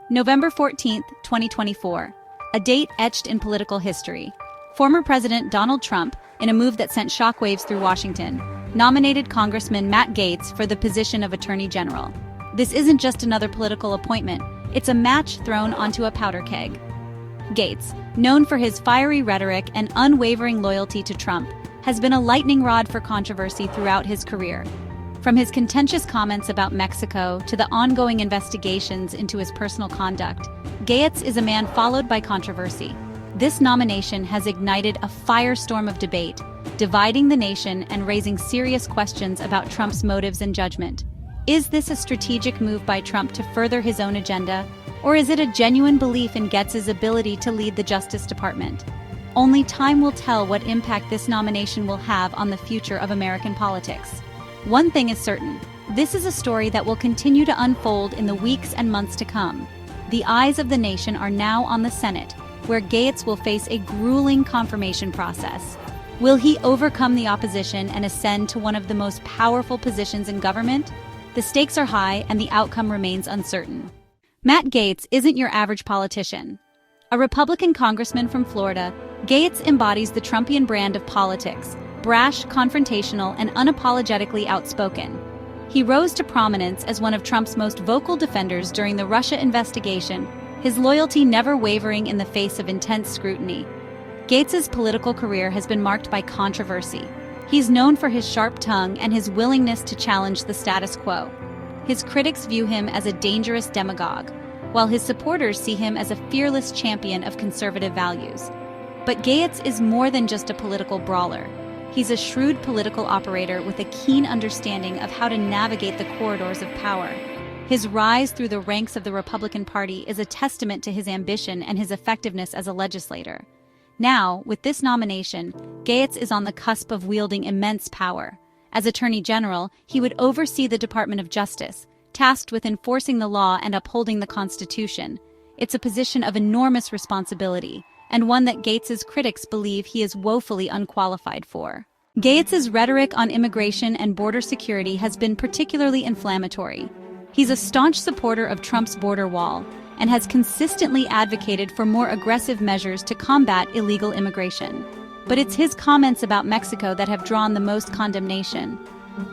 November 14, 2024. A date etched in political history. Former President Donald Trump, in a move that sent shockwaves through Washington, nominated Congressman Matt Gaetz for the position of Attorney General. This isn't just another political appointment, it's a match thrown onto a powder keg. Gaetz, known for his fiery rhetoric and unwavering loyalty to Trump, has been a lightning rod for controversy throughout his career. From his contentious comments about Mexico to the ongoing investigations into his personal conduct, Gaetz is a man followed by controversy. This nomination has ignited a firestorm of debate, dividing the nation and raising serious questions about Trump's motives and judgment. Is this a strategic move by Trump to further his own agenda, or is it a genuine belief in Gaetz's ability to lead the Justice Department? Only time will tell what impact this nomination will have on the future of American politics. One thing is certain, this is a story that will continue to unfold in the weeks and months to come. The eyes of the nation are now on the Senate, where Gaetz will face a grueling confirmation process. Will he overcome the opposition and ascend to one of the most powerful positions in government? The stakes are high and the outcome remains uncertain. Matt Gaetz isn't your average politician. A Republican congressman from Florida, Gaetz embodies the Trumpian brand of politics, brash, confrontational, and unapologetically outspoken. He rose to prominence as one of Trump's most vocal defenders during the Russia investigation, his loyalty never wavering in the face of intense scrutiny. Gaetz's political career has been marked by controversy. He's known for his sharp tongue and his willingness to challenge the status quo. His critics view him as a dangerous demagogue, while his supporters see him as a fearless champion of conservative values. But Gaetz is more than just a political brawler. He's a shrewd political operator with a keen understanding of how to navigate the corridors of power. His rise through the ranks of the Republican Party is a testament to his ambition and his effectiveness as a legislator. Now, with this nomination, Gaetz is on the cusp of wielding immense power. As Attorney General, he would oversee the Department of Justice, tasked with enforcing the law and upholding the Constitution. It's a position of enormous responsibility, and one that Gaetz's critics believe he is woefully unqualified for. Gaetz's rhetoric on immigration and border security has been particularly inflammatory. He's a staunch supporter of Trump's border wall and has consistently advocated for more aggressive measures to combat illegal immigration. But it's his comments about Mexico that have drawn the most condemnation.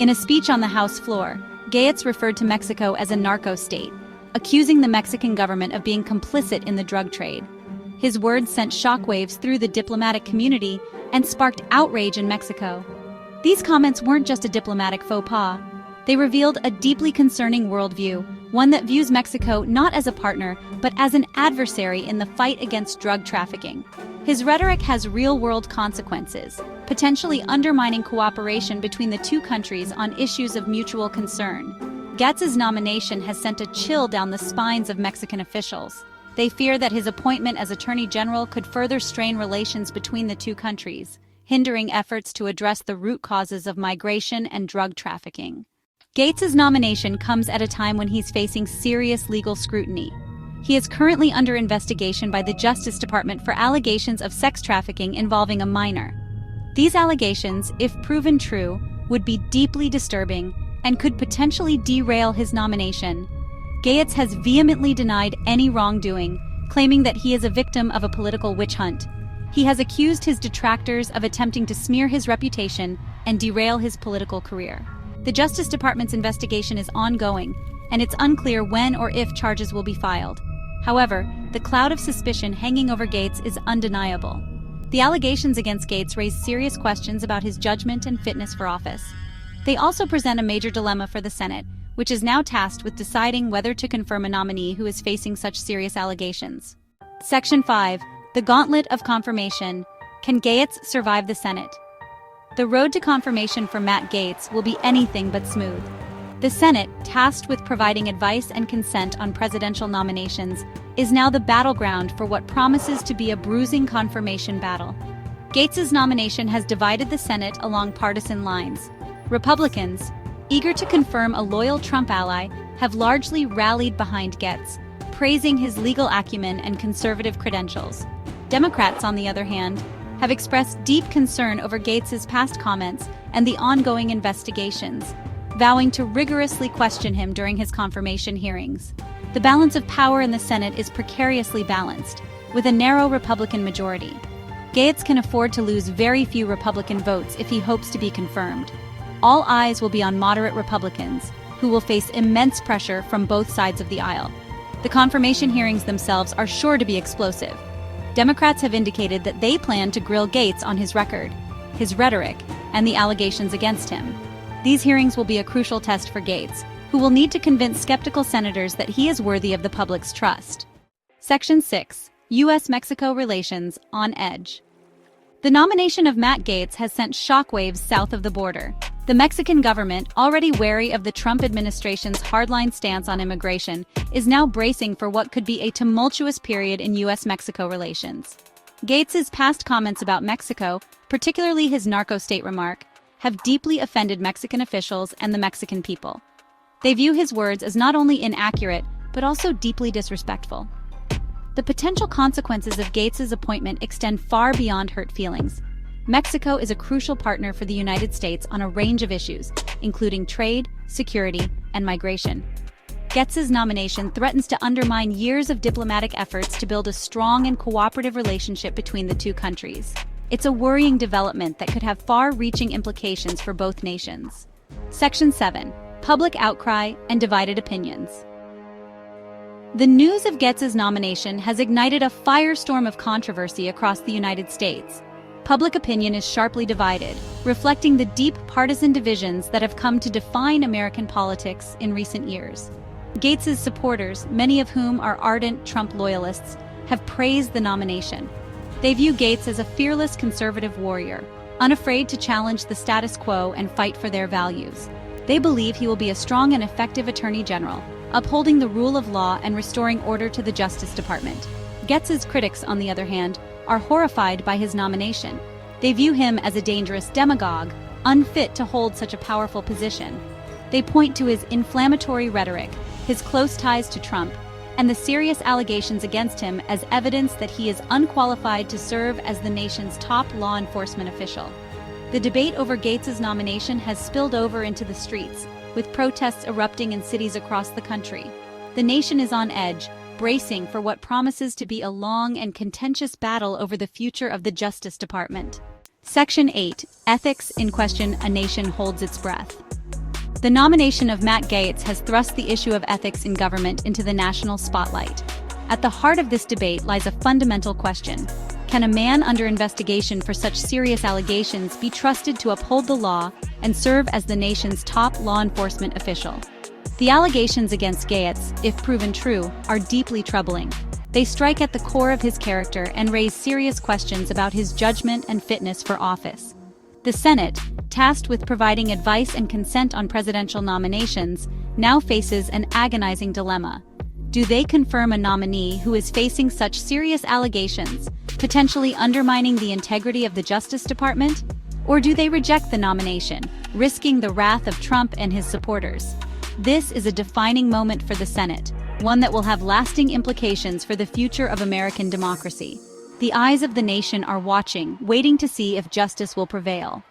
In a speech on the House floor, Gaetz referred to Mexico as a narco-state, accusing the Mexican government of being complicit in the drug trade. His words sent shockwaves through the diplomatic community and sparked outrage in Mexico. These comments weren't just a diplomatic faux pas. They revealed a deeply concerning worldview, one that views Mexico not as a partner, but as an adversary in the fight against drug trafficking. His rhetoric has real-world consequences, potentially undermining cooperation between the two countries on issues of mutual concern. Gaetz's nomination has sent a chill down the spines of Mexican officials. They fear that his appointment as Attorney General could further strain relations between the two countries, hindering efforts to address the root causes of migration and drug trafficking. Gaetz's nomination comes at a time when he's facing serious legal scrutiny. He is currently under investigation by the Justice Department for allegations of sex trafficking involving a minor. These allegations, if proven true, would be deeply disturbing and could potentially derail his nomination. Gaetz has vehemently denied any wrongdoing, claiming that he is a victim of a political witch hunt. He has accused his detractors of attempting to smear his reputation and derail his political career. The Justice Department's investigation is ongoing, and it's unclear when or if charges will be filed. However, the cloud of suspicion hanging over Gaetz is undeniable. The allegations against Gaetz raise serious questions about his judgment and fitness for office. They also present a major dilemma for the Senate, which is now tasked with deciding whether to confirm a nominee who is facing such serious allegations. Section 5. The Gauntlet of Confirmation. Can Gaetz survive the Senate? The road to confirmation for Matt Gaetz will be anything but smooth. The Senate, tasked with providing advice and consent on presidential nominations, is now the battleground for what promises to be a bruising confirmation battle. Gaetz's nomination has divided the Senate along partisan lines. Republicans, eager to confirm a loyal Trump ally, have largely rallied behind Gaetz, praising his legal acumen and conservative credentials. Democrats, on the other hand, have expressed deep concern over Gaetz's past comments and the ongoing investigations. vowing to rigorously question him during his confirmation hearings. The balance of power in the Senate is precariously balanced, with a narrow Republican majority. Gaetz can afford to lose very few Republican votes if he hopes to be confirmed. All eyes will be on moderate Republicans, who will face immense pressure from both sides of the aisle. The confirmation hearings themselves are sure to be explosive. Democrats have indicated that they plan to grill Gaetz on his record, his rhetoric, and the allegations against him. These hearings will be a crucial test for Gaetz, who will need to convince skeptical senators that he is worthy of the public's trust. Section 6. U.S. Mexico Relations on Edge. The nomination of Matt Gaetz has sent shockwaves south of the border. The Mexican government, already wary of the Trump administration's hardline stance on immigration, is now bracing for what could be a tumultuous period in U.S. Mexico relations. Gaetz's past comments about Mexico, particularly his Narco-State remark, have deeply offended Mexican officials and the Mexican people. They view his words as not only inaccurate, but also deeply disrespectful. The potential consequences of Gaetz's appointment extend far beyond hurt feelings. Mexico is a crucial partner for the United States on a range of issues, including trade, security, and migration. Gaetz's nomination threatens to undermine years of diplomatic efforts to build a strong and cooperative relationship between the two countries. It's a worrying development that could have far-reaching implications for both nations. Section 7. Public outcry and divided opinions. The news of Gaetz's nomination has ignited a firestorm of controversy across the United States. Public opinion is sharply divided, reflecting the deep partisan divisions that have come to define American politics in recent years. Gaetz's supporters, many of whom are ardent Trump loyalists, have praised the nomination. They view Gaetz as a fearless conservative warrior, unafraid to challenge the status quo and fight for their values. They believe he will be a strong and effective attorney general, upholding the rule of law and restoring order to the Justice Department. Gaetz's critics, on the other hand, are horrified by his nomination. They view him as a dangerous demagogue, unfit to hold such a powerful position. They point to his inflammatory rhetoric, his close ties to Trump, and the serious allegations against him as evidence that he is unqualified to serve as the nation's top law enforcement official. The debate over Gaetz's nomination has spilled over into the streets, with protests erupting in cities across the country. The nation is on edge, bracing for what promises to be a long and contentious battle over the future of the Justice Department. Section 8. Ethics in question. A nation holds its breath. The nomination of Matt Gaetz has thrust the issue of ethics in government into the national spotlight. At the heart of this debate lies a fundamental question. Can a man under investigation for such serious allegations be trusted to uphold the law and serve as the nation's top law enforcement official? The allegations against Gaetz, if proven true, are deeply troubling. They strike at the core of his character and raise serious questions about his judgment and fitness for office. The Senate, tasked with providing advice and consent on presidential nominations, now faces an agonizing dilemma. Do they confirm a nominee who is facing such serious allegations, potentially undermining the integrity of the Justice Department? Or do they reject the nomination, risking the wrath of Trump and his supporters? This is a defining moment for the Senate, one that will have lasting implications for the future of American democracy. The eyes of the nation are watching, waiting to see if justice will prevail.